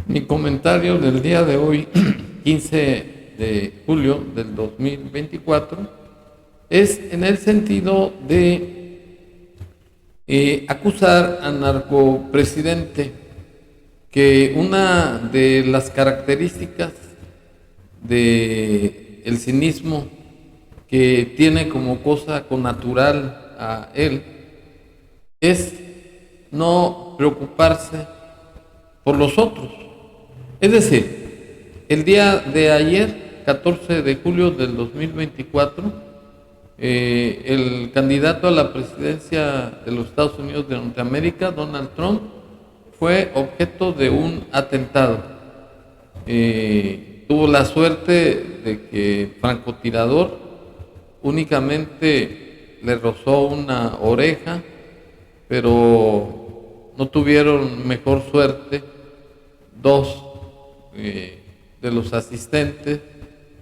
Mi comentario del día de hoy, 15 de julio del 2024, es en el sentido de acusar al narcopresidente que una de las características de el cinismo que tiene como cosa connatural a él es no preocuparse por los otros. Es decir, el día de ayer, 14 de julio del 2024, el candidato a la presidencia de los Estados Unidos de Norteamérica, Donald Trump, fue objeto de un atentado. Tuvo la suerte de que francotirador únicamente le rozó una oreja, pero no tuvieron mejor suerte dos de los asistentes.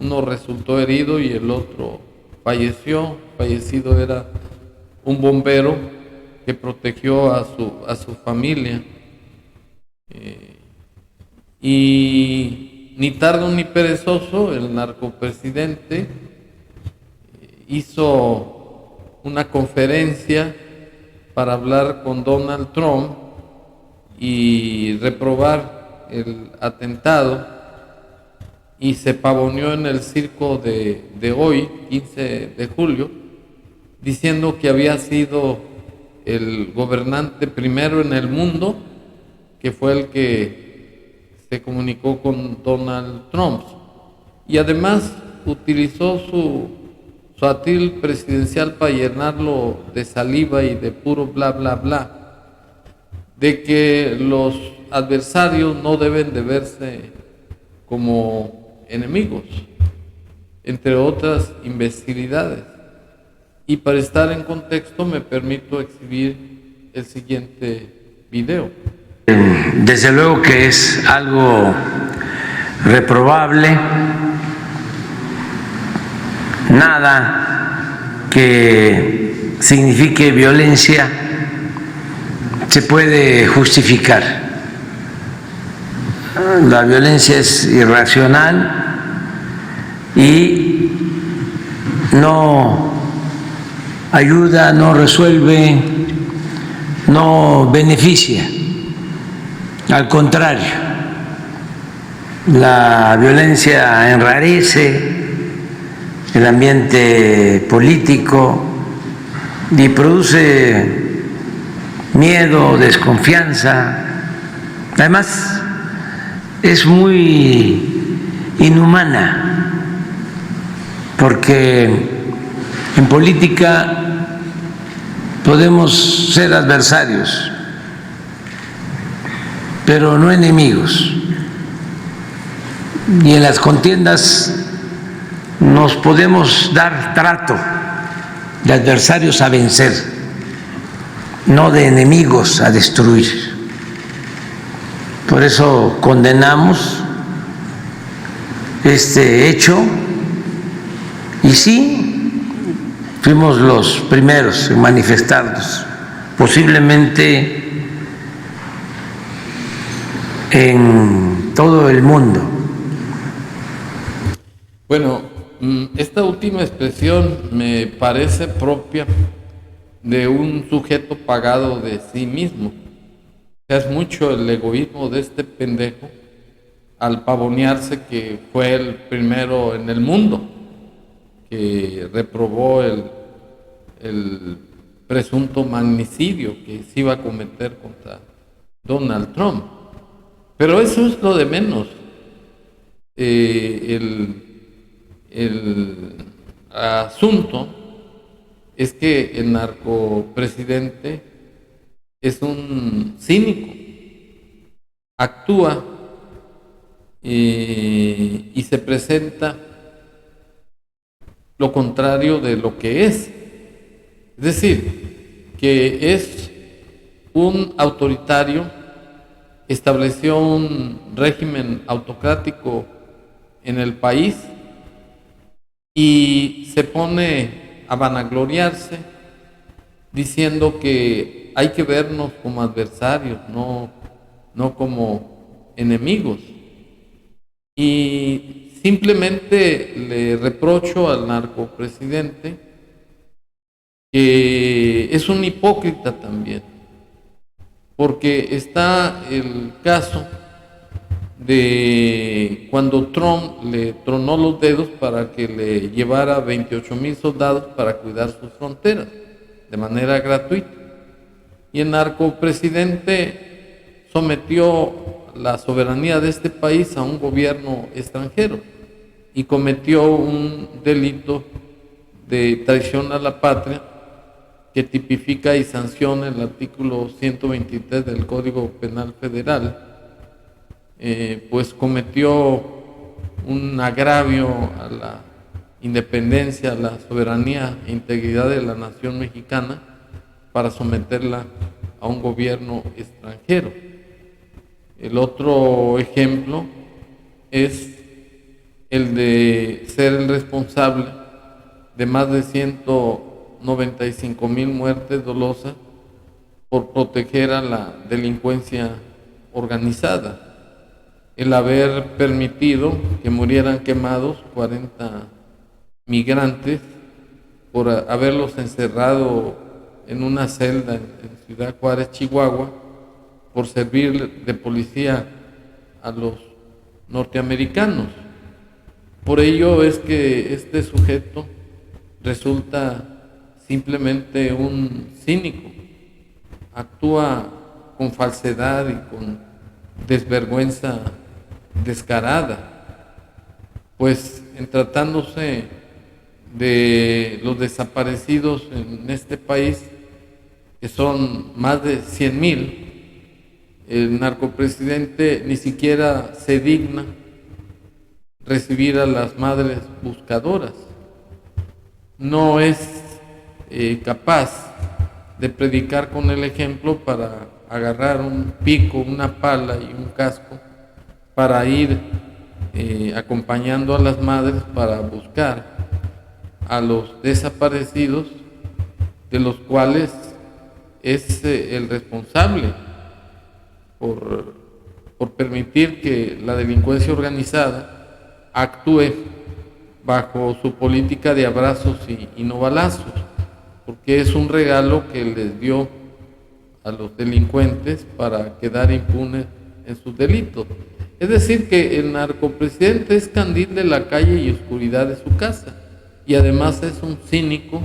Uno resultó herido y el otro falleció. Fallecido era un bombero que protegió a su familia. Y ni tardo ni perezoso, el narcopresidente hizo una conferencia para hablar con Donald Trump y reprobar el atentado, y se pavoneó en el circo de hoy, 15 de julio, diciendo que había sido el gobernante primero en el mundo que fue el que se comunicó con Donald Trump, y además utilizó su atril presidencial para llenarlo de saliva y de puro bla bla bla, de que los adversarios no deben de verse como enemigos, entre otras imbecilidades. Y para estar en contexto me permito exhibir el siguiente video. Desde luego que es algo reprobable. Nada que signifique violencia se puede justificar. La violencia es irracional y no ayuda, no resuelve, no beneficia. Al contrario, la violencia enrarece el ambiente político y produce miedo, desconfianza. Además, es muy inhumana, porque en política podemos ser adversarios, pero no enemigos. Y en las contiendas nos podemos dar trato de adversarios a vencer, no de enemigos a destruir. Por eso condenamos este hecho, y sí, fuimos los primeros en manifestarnos, posiblemente en todo el mundo. Bueno, esta última expresión me parece propia de un sujeto pagado de sí mismo. Es mucho el egoísmo de este pendejo al pavonearse que fue el primero en el mundo que reprobó el presunto magnicidio que se iba a cometer contra Donald Trump. Pero eso es lo de menos. El asunto es que el narcopresidente es un cínico, actúa y se presenta lo contrario de lo que es. Es decir, que es un autoritario, estableció un régimen autocrático en el país y se pone a vanagloriarse diciendo que hay que vernos como adversarios, no como enemigos. Y simplemente le reprocho al narcopresidente que es un hipócrita también, porque está el caso de cuando Trump le tronó los dedos para que le llevara 28,000 soldados para cuidar sus fronteras de manera gratuita. Y el narcopresidente sometió la soberanía de este país a un gobierno extranjero y cometió un delito de traición a la patria que tipifica y sanciona el artículo 123 del Código Penal Federal. Pues cometió un agravio a la independencia, a la soberanía e integridad de la nación mexicana para someterla a un gobierno extranjero. El otro ejemplo es el de ser el responsable de más de 195,000 muertes dolosas por proteger a la delincuencia organizada. El haber permitido que murieran quemados 40 migrantes por haberlos encerrado en una celda en Ciudad Juárez, Chihuahua, por servir de policía a los norteamericanos. Por ello es que este sujeto resulta simplemente un cínico, actúa con falsedad y con desvergüenza descarada, pues en tratándose de los desaparecidos en este país, que son más de 100,000, el narcopresidente ni siquiera se digna recibir a las madres buscadoras, no es capaz de predicar con el ejemplo para agarrar un pico, una pala y un casco para ir acompañando a las madres para buscar a los desaparecidos, de los cuales es el responsable por permitir que la delincuencia organizada actúe bajo su política de abrazos y no balazos, porque es un regalo que les dio a los delincuentes para quedar impunes en sus delitos. Es decir, que el narcopresidente es candil de la calle y oscuridad de su casa, y además es un cínico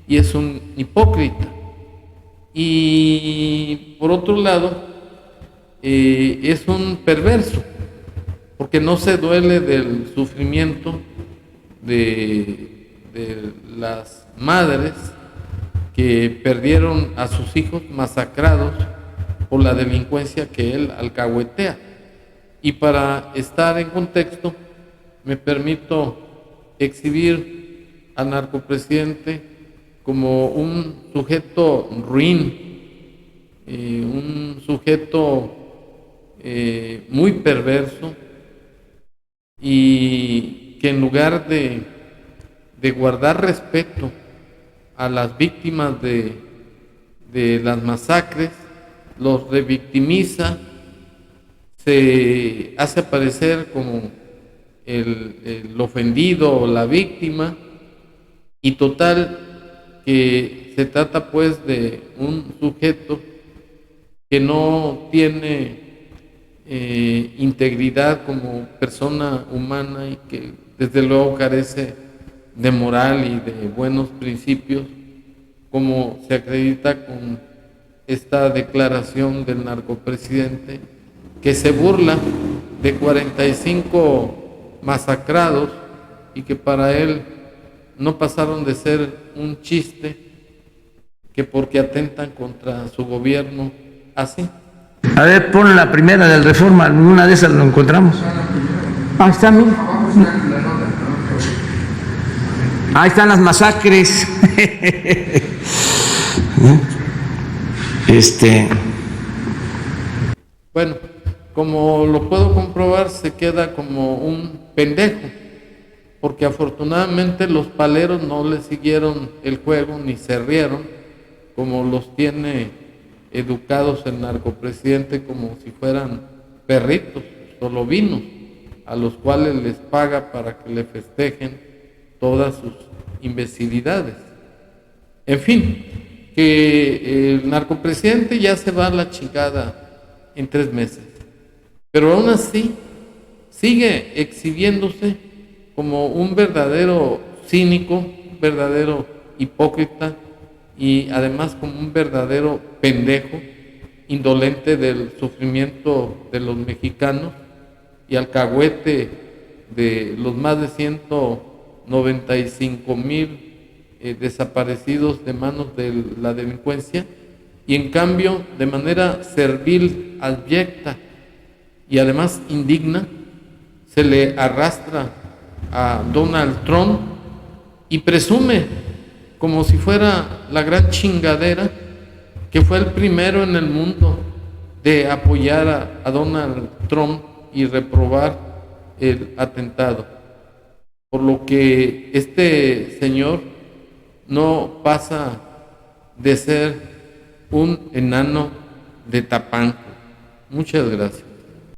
y es un hipócrita. Y por otro lado, es un perverso, porque no se duele del sufrimiento de las madres que perdieron a sus hijos masacrados por la delincuencia que él alcahuetea. Y para estar en contexto, me permito exhibir al narcopresidente como un sujeto ruin, un sujeto muy perverso, y que en lugar de guardar respeto a las víctimas de las masacres, los revictimiza, se hace aparecer como el ofendido o la víctima, y total que se trata pues de un sujeto que no tiene integridad como persona humana y que desde luego carece de moral y de buenos principios, como se acredita con esta declaración del narcopresidente, que se burla de 45 masacrados y que para él no pasaron de ser un chiste, que porque atentan contra su gobierno así. A ver, pon la primera del Reforma, en una de esas lo encontramos. Ahí está, mira. Ahí están las masacres. Bueno, como lo puedo comprobar, se queda como un pendejo, porque afortunadamente los paleros no le siguieron el juego ni se rieron, como los tiene educados el narcopresidente, como si fueran perritos, solo vinos, a los cuales les paga para que le festejen todas sus imbecilidades. En fin, que el narcopresidente ya se va a la chingada en 3 meses, pero aún así sigue exhibiéndose como un verdadero cínico, un verdadero hipócrita y además como un verdadero pendejo, indolente del sufrimiento de los mexicanos y alcahuete de los más de 195,000 desaparecidos de manos de la delincuencia, y en cambio de manera servil, abyecta y además indigna se le arrastra a Donald Trump y presume como si fuera la gran chingadera que fue el primero en el mundo de apoyar a Donald Trump y reprobar el atentado. Por lo que este señor no pasa de ser un enano de Tapanco. Muchas gracias.